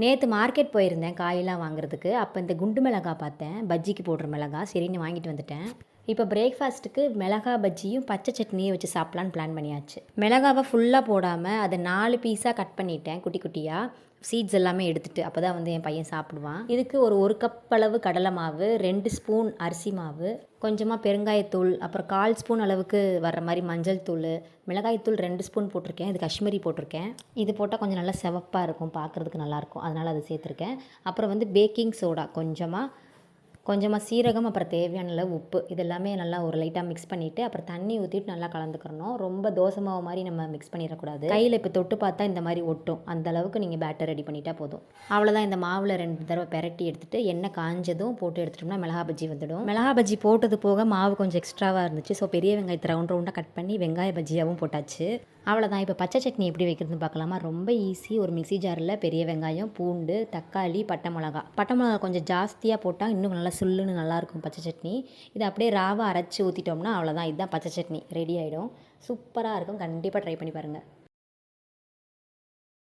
நேற்று மார்க்கெட் போயிருந்தேன் காயெல்லாம் வாங்குறதுக்கு. அப்போ இந்த குண்டு மிளகா பார்த்தேன், பஜ்ஜிக்கு போடுற மிளகா. சரின்னு வாங்கிட்டு வந்துட்டேன். இப்போ பிரேக்ஃபாஸ்ட்டுக்கு மிளகா பஜ்ஜியும் பச்சை சட்னியும் வச்சு சாப்பிட்லான்னு பிளான் பண்ணியாச்சு. மிளகாவை ஃபுல்லாக போடாமல் அதை 4 பீஸாக கட் பண்ணிட்டேன் குட்டி குட்டியாக. சீட்ஸ் எல்லாமே எடுத்துகிட்டு, அப்போ தான் வந்து என் பையன் சாப்பிடுவான். இதுக்கு ஒரு கப் அளவு கடலை மாவு, 2 ஸ்பூன் அரிசி மாவு, கொஞ்சமாக பெருங்காயத்தூள், அப்புறம் 1/4 ஸ்பூன் அளவுக்கு வர்ற மாதிரி மஞ்சள் தூள், மிளகாய்த்தூள் 2 ஸ்பூன் போட்டிருக்கேன். இது காஷ்மீரி போட்டிருக்கேன். இது போட்டால் கொஞ்சம் நல்லா சிவப்பாக இருக்கும், பார்க்குறதுக்கு நல்லாயிருக்கும், அதனால் அதை சேர்த்துருக்கேன். அப்புறம் வந்து பேக்கிங் சோடா கொஞ்சமாக சீரகம், அப்புறம் தேவையான அளவு உப்பு, இதெல்லாமே நல்லா ஒரு லைட்டாக மிக்ஸ் பண்ணிவிட்டு அப்புறம் தண்ணி ஊற்றிட்டு நல்லா கலந்துக்கிறணும். ரொம்ப தோசை மாவு மாதிரி நம்ம மிக்ஸ் பண்ணிடக்கூடாது. கையில் இப்போ தொட்டு பார்த்தா இந்த மாதிரி ஒட்டும், அந்த அளவுக்கு நீங்கள் பேட்டர் ரெடி பண்ணிட்டா போதும். அவ்வளோதான். இந்த மாவில் 2 தடவை பெரட்டி எடுத்துகிட்டு எண்ணெய் காஞ்சதும் போட்டு எடுத்துட்டோம்னா மிளகா பஜ்ஜி வந்துடும். மிளகா பஜ்ஜி போட்டது போக மாவு கொஞ்சம் எக்ஸ்ட்ராவாக இருந்துச்சு. ஸோ பெரிய வெங்காயத்தை ரவுண்டாக கட் பண்ணி வெங்காய பஜ்ஜியாகவும் போட்டாச்சு. அவ்வளோதான். இப்போ பச்சை சட்னி எப்படி வைக்கிறதுன்னு பார்க்கலாமா? ரொம்ப ஈஸி. ஒரு மிக்ஸி ஜாரில் பெரிய வெங்காயம், பூண்டு, தக்காளி, பட்டை மிளகா கொஞ்சம் ஜாஸ்தியாக போட்டால் இன்னும் நல்லா சுல்லுன்னு நல்லாயிருக்கும் பச்சை சட்னி. இதை அப்படியே ராவாக அரைச்சி ஊற்றிட்டோம்னா அவ்வளோதான். இதுதான் பச்சை சட்னி ரெடி ஆகிடும். சூப்பராக இருக்கும். கண்டிப்பாக ட்ரை பண்ணி பாருங்கள்.